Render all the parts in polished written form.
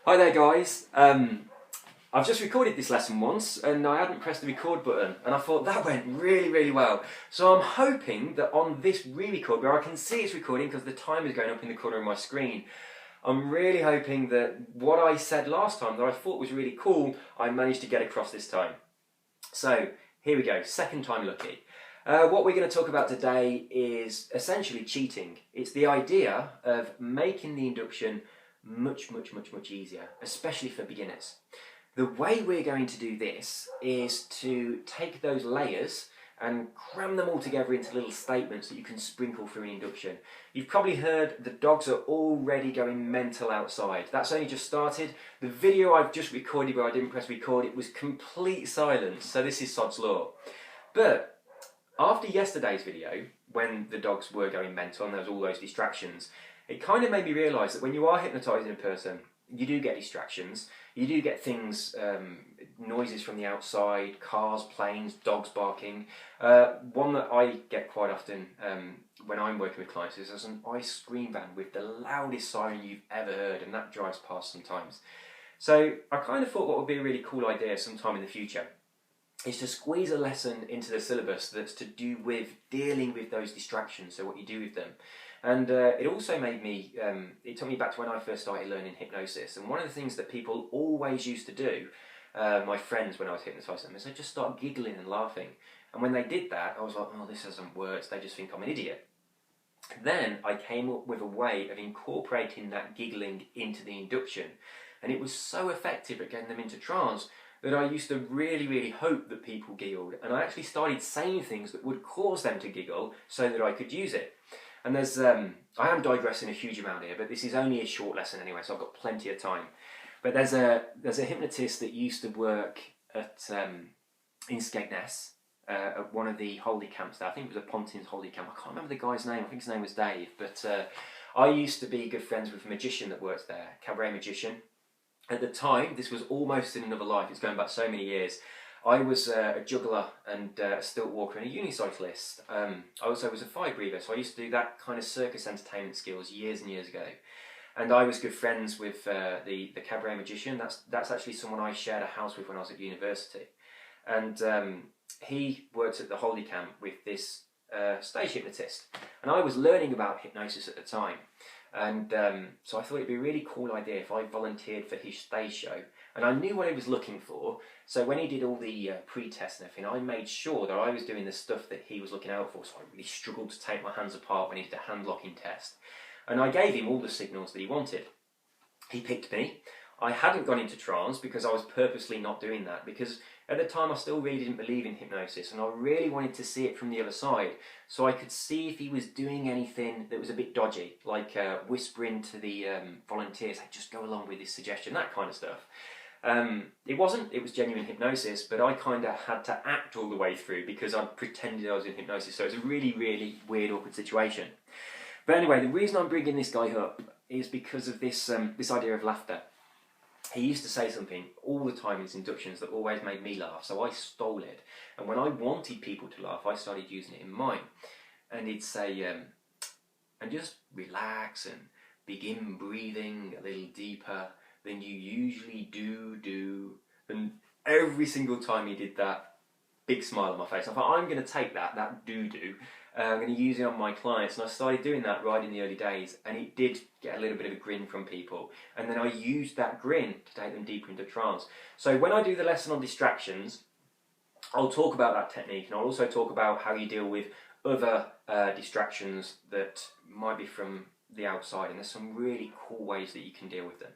Hi there guys, I've just recorded this lesson once and I hadn't pressed the record button and I thought that went really well. So I'm hoping that on this re-record, where I can see it's recording because the timer is going up in the corner of my screen, I'm really hoping that what I said last time that I thought was really cool, I managed to get across this time. So here we go, second time lucky. What we're going to talk about today is essentially cheating. It's the idea of making the induction much easier, especially for beginners. The way we're going to do this is to take those layers and cram them all together into little statements that you can sprinkle through an induction. You've probably heard the dogs are already going mental outside. That's only just started. The video I've just recorded where I didn't press record, it was complete silence, so this is sod's law. But after yesterday's video, when the dogs were going mental and there was all those distractions, it kind of made me realise that when you are hypnotising a person, you do get distractions. You do get things, noises from the outside, cars, planes, dogs barking. One that I get quite often when I'm working with clients is there's an ice cream van with the loudest siren you've ever heard, and that drives past sometimes. So I kind of thought what would be a really cool idea sometime in the future is to squeeze a lesson into the syllabus that's to do with dealing with those distractions, so what you do with them. And it also made me, it took me back to when I first started learning hypnosis. And one of the things that people always used to do, my friends when I was hypnotising them, is they just start giggling and laughing. And when they did that, I was like, oh, this hasn't worked, they just think I'm an idiot. Then I came up with a way of incorporating that giggling into the induction. And it was so effective at getting them into trance that I used to really hope that people giggled. And I actually started saying things that would cause them to giggle so that I could use it. And there's, I am digressing a huge amount here, but this is only a short lesson anyway, so I've got plenty of time. But there's a hypnotist that used to work at in Skegness, at one of the holiday camps there. I think it was a Pontins holiday camp. I can't remember the guy's name. I think his name was Dave. But I used to be good friends with a magician that works there, cabaret magician. At the time, this was almost in another life. It's going back so many years. I was a juggler and a stilt walker and a unicyclist. I also was a fire breather, so I used to do that kind of circus entertainment skills years and years ago. And I was good friends with the cabaret magician. That's actually someone I shared a house with when I was at university. And he worked at the holiday camp with this stage hypnotist. And I was learning about hypnosis at the time. And so I thought it'd be a really cool idea if I volunteered for his stage show. And I knew what he was looking for, so when he did all the pre-tests and everything, I made sure that I was doing the stuff that he was looking out for, so I really struggled to take my hands apart when he did a hand-locking test. And I gave him all the signals that he wanted. He picked me. I hadn't gone into trance because I was purposely not doing that, because at the time I still really didn't believe in hypnosis and I really wanted to see it from the other side, so I could see if he was doing anything that was a bit dodgy, like whispering to the volunteers, hey, just go along with this suggestion, that kind of stuff. It wasn't, it was genuine hypnosis, but I kind of had to act all the way through because I pretended I was in hypnosis, so it was a really weird, awkward situation. But anyway, the reason I'm bringing this guy up is because of this, this idea of laughter. He used to say something all the time in his inductions that always made me laugh, so I stole it. And when I wanted people to laugh, I started using it in mine. And he'd say, and just relax and begin breathing a little deeper than you usually do. And every single time he did that, big smile on my face. I thought, I'm going to take that do, I'm going to use it on my clients. And I started doing that right in the early days, and it did get a little bit of a grin from people. And then I used that grin to take them deeper into trance. So when I do the lesson on distractions, I'll talk about that technique, and I'll also talk about how you deal with other distractions that might be from the outside, and there's some really cool ways that you can deal with them.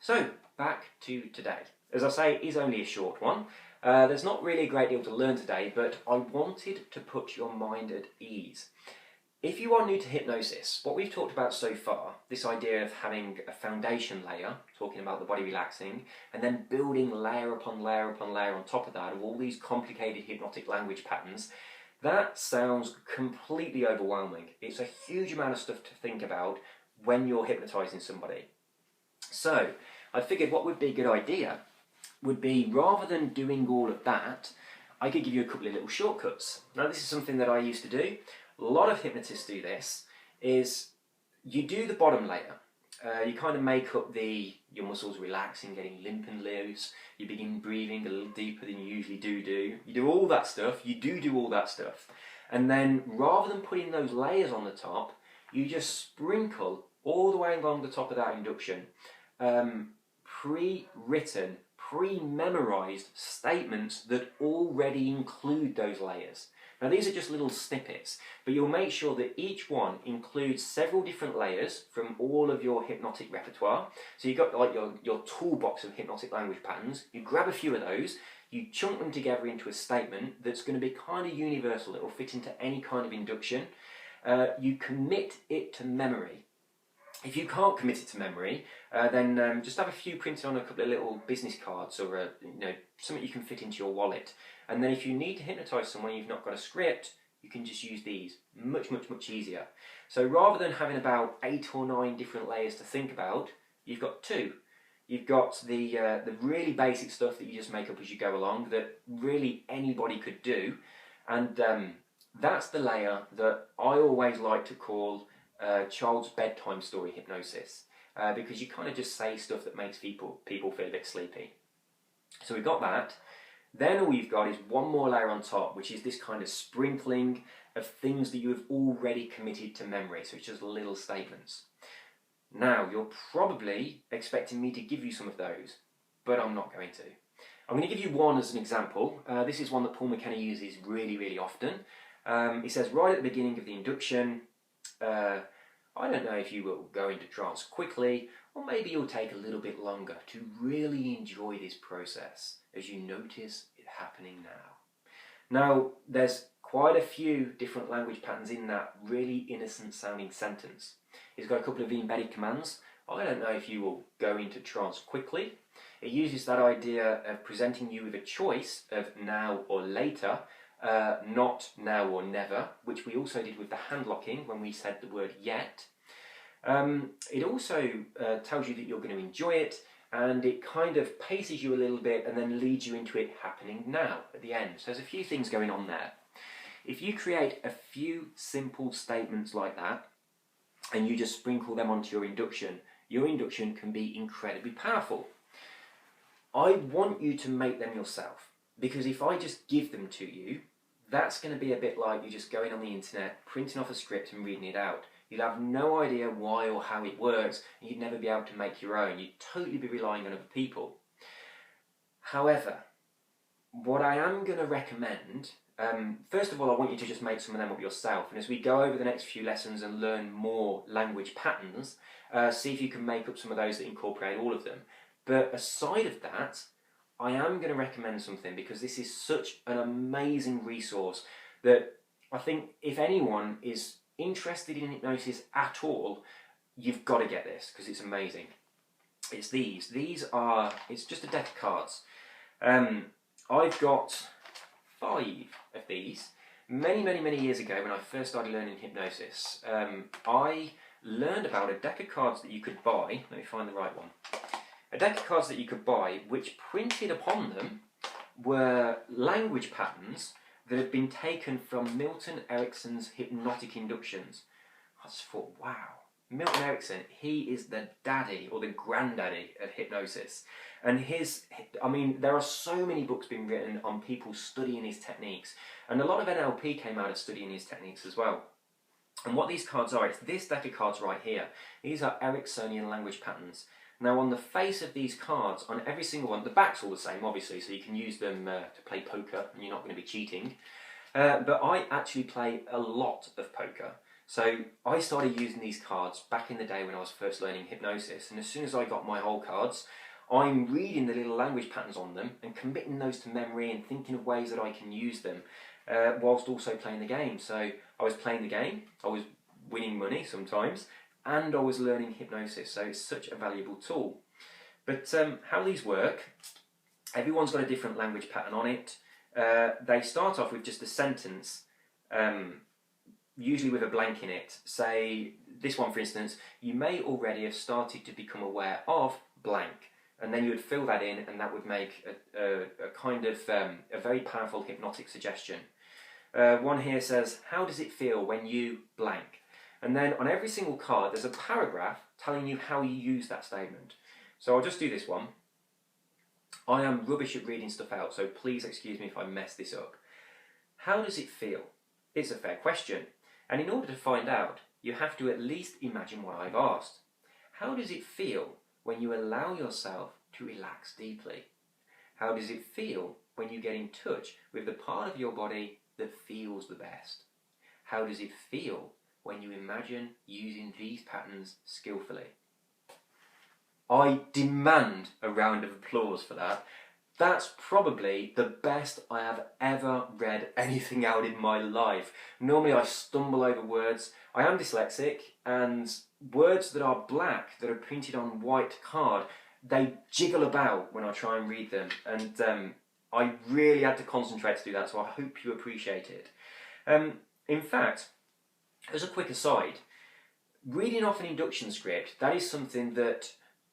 So, back to today. As I say, it is only a short one. There's not really a great deal to learn today, but I wanted to put your mind at ease. If you are new to hypnosis, what we've talked about so far, this idea of having a foundation layer, talking about the body relaxing, and then building layer upon layer upon layer on top of that of all these complicated hypnotic language patterns, that sounds completely overwhelming. It's a huge amount of stuff to think about when you're hypnotising somebody. So, I figured what would be a good idea would be, rather than doing all of that, I could give you a couple of little shortcuts. Now, this is something that I used to do. A lot of hypnotists do this, is you do the bottom layer, You kind of make up your muscles relaxing, getting limp and loose. You begin breathing a little deeper than you usually do. You do all that stuff. You do all that stuff. And then rather than putting those layers on the top, you just sprinkle all the way along the top of that induction pre-written, pre-memorized statements that already include those layers. Now these are just little snippets, but you'll make sure that each one includes several different layers from all of your hypnotic repertoire. So you've got like your toolbox of hypnotic language patterns. You grab a few of those, you chunk them together into a statement that's going to be kind of universal. It will fit into any kind of induction. You commit it to memory. If you can't commit it to memory, then just have a few printed on a couple of little business cards or something you can fit into your wallet. And then if you need to hypnotise someone you've not got a script, you can just use these. Much easier. So rather than having about 8 or 9 different layers to think about, you've got 2. You've got the really basic stuff that you just make up as you go along that really anybody could do. And that's the layer that I always like to call child's bedtime story hypnosis, because you kind of just say stuff that makes people feel a bit sleepy. So we've got that. Then all you've got is one more layer on top, which is this kind of sprinkling of things that you have already committed to memory. So it's just little statements. Now you're probably expecting me to give you some of those, but I'm not going to. I'm going to give you one as an example. This is one that Paul McKenna uses really often. He says right at the beginning of the induction, I don't know if you will go into trance quickly, or maybe you'll take a little bit longer to really enjoy this process as you notice it happening now. Now, there's quite a few different language patterns in that really innocent sounding sentence. It's got a couple of embedded commands. I don't know if you will go into trance quickly. It uses that idea of presenting you with a choice of now or later, not now or never, which we also did with the hand locking when we said the word yet. It also tells you that you're going to enjoy it, and it kind of paces you a little bit and then leads you into it happening now at the end. So there's a few things going on there. If you create a few simple statements like that and you just sprinkle them onto your induction can be incredibly powerful. I want you to make them yourself, because if I just give them to you, that's going to be a bit like you just going on the internet, printing off a script and reading it out. You'd have no idea why or how it works, and you'd never be able to make your own. You'd totally be relying on other people. However, what I am going to recommend, first of all, I want you to just make some of them up yourself. And as we go over the next few lessons and learn more language patterns, see if you can make up some of those that incorporate all of them. But aside of that, I am going to recommend something, because this is such an amazing resource that I think if anyone is interested in hypnosis at all, you've got to get this, because it's amazing. It's these. It's just a deck of cards. I've got 5 of these. Many years ago, when I first started learning hypnosis, I learned about a deck of cards that you could buy. Let me find the right one. A deck of cards that you could buy, which printed upon them were language patterns that had been taken from Milton Erickson's hypnotic inductions. I just thought, wow, Milton Erickson, he is the daddy or the granddaddy of hypnosis. And there are so many books being written on people studying his techniques. And a lot of NLP came out of studying his techniques as well. And what these cards are, it's this deck of cards right here. These are Ericksonian language patterns. Now on the face of these cards, on every single one, the back's all the same obviously, so you can use them to play poker and you're not going to be cheating. But I actually play a lot of poker. So I started using these cards back in the day when I was first learning hypnosis, and as soon as I got my whole cards, I'm reading the little language patterns on them and committing those to memory and thinking of ways that I can use them, whilst also playing the game. So I was playing the game, I was winning money sometimes, and I was learning hypnosis, so it's such a valuable tool. But how these work, everyone's got a different language pattern on it. They start off with just a sentence, usually with a blank in it. Say, this one for instance, you may already have started to become aware of blank. And then you would fill that in, and that would make a kind of a very powerful hypnotic suggestion. One here says, how does it feel when you blank? And then on every single card, there's a paragraph telling you how you use that statement. So I'll just do this one. I am rubbish at reading stuff out, so please excuse me if I mess this up. How does it feel? It's a fair question. And in order to find out, you have to at least imagine what I've asked. How does it feel when you allow yourself to relax deeply? How does it feel when you get in touch with the part of your body that feels the best? How does it feel when you imagine using these patterns skillfully? I demand a round of applause for that. That's probably the best I have ever read anything out in my life. Normally I stumble over words. I am dyslexic, and words that are black, that are printed on white card, they jiggle about when I try and read them. And I really had to concentrate to do that, so I hope you appreciate it. In fact, as a quick aside, reading off an induction script, that is something that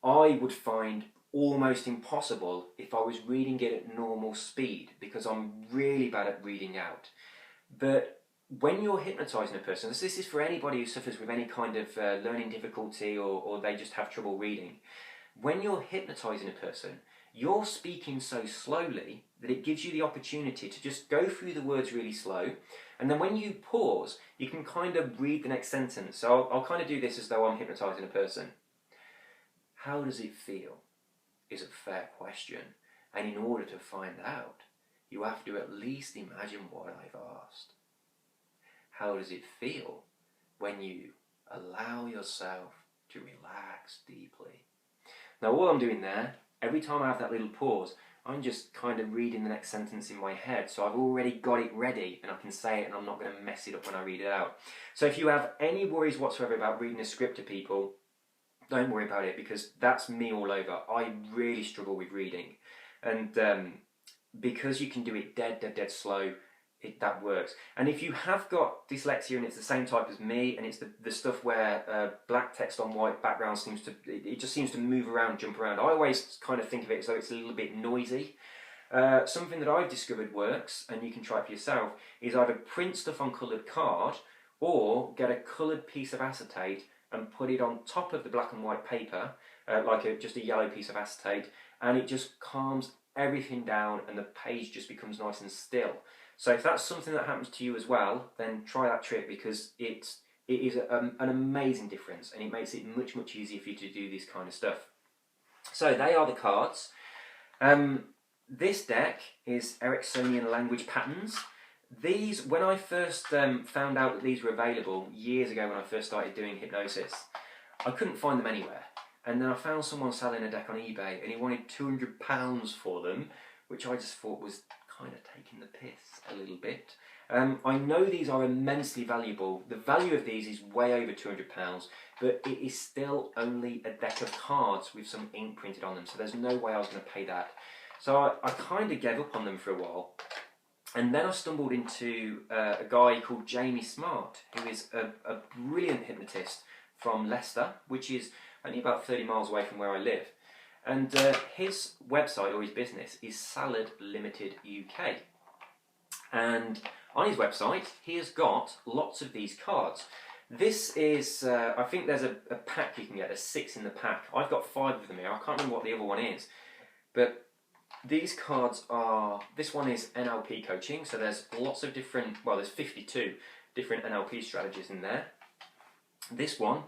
I would find almost impossible if I was reading it at normal speed, because I'm really bad at reading out. But when you're hypnotising a person, this is for anybody who suffers with any kind of learning difficulty or they just have trouble reading, when you're hypnotising a person, you're speaking so slowly that it gives you the opportunity to just go through the words really slow, and then when you pause, you can kind of read the next sentence. So I'll kind of do this as though I'm hypnotising a person. How does it feel? Is a fair question, and in order to find out, you have to at least imagine what I've asked. How does it feel when you allow yourself to relax deeply? Now all I'm doing there, every time I have that little pause, I'm just kind of reading the next sentence in my head, so I've already got it ready and I can say it and I'm not going to mess it up when I read it out. So if you have any worries whatsoever about reading a script to people, don't worry about it, because that's me all over. I really struggle with reading, and because you can do it dead slow, that works. And if you have got dyslexia and it's the same type as me, and it's the stuff where black text on white background it just seems to move around, jump around. I always kind of think of it as though it's a little bit noisy. Something that I've discovered works, and you can try it for yourself, is either print stuff on coloured card or get a coloured piece of acetate and put it on top of the black and white paper, like just a yellow piece of acetate, and it just calms everything down and the page just becomes nice and still. So if that's something that happens to you as well, then try that trick, because it is an amazing difference, and it makes it much easier for you to do this kind of stuff. So they are the cards. This deck is Ericksonian language patterns. These, when I first found out that these were available years ago when I first started doing hypnosis, I couldn't find them anywhere. And then I found someone selling a deck on eBay, and he wanted £200 for them, which I just thought was kind of taking the piss a little bit. I know these are immensely valuable. The value of these is way over £200, but it is still only a deck of cards with some ink printed on them, so there's no way I was going to pay that. So I kind of gave up on them for a while. And then I stumbled into a guy called Jamie Smart, who is a brilliant hypnotist from Leicester, which is only about 30 miles away from where I live. And his website, or his business, is Salad Limited UK. And on his website, he has got lots of these cards. This is, I think there's a pack you can get, there's 6 in the pack. I've got 5 of them here, I can't remember what the other one is. But these cards are, this one is NLP coaching, so there's lots of different, well, there's 52 different NLP strategies in there. This one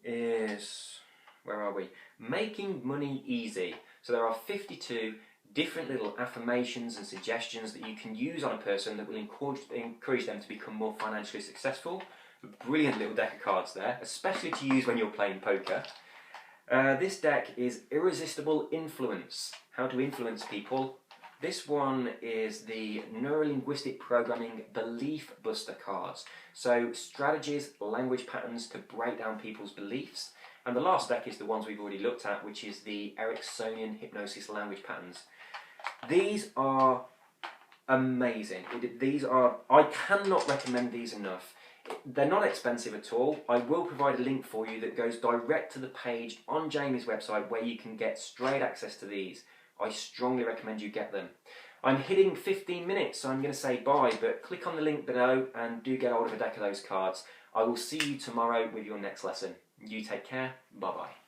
is, where are we? Making money easy. So there are 52 different little affirmations and suggestions that you can use on a person that will encourage them to become more financially successful. A brilliant little deck of cards there, especially to use when you're playing poker. This deck is Irresistible Influence, how to influence people. This one is the Neurolinguistic Programming Belief Buster cards. So strategies, language patterns to break down people's beliefs. And the last deck is the ones we've already looked at, which is the Ericksonian Hypnosis Language Patterns. These are amazing. I cannot recommend these enough. They're not expensive at all. I will provide a link for you that goes direct to the page on Jamie's website where you can get straight access to these. I strongly recommend you get them. I'm hitting 15 minutes, so I'm going to say bye, but click on the link below and do get hold of a deck of those cards. I will see you tomorrow with your next lesson. You take care. Bye-bye.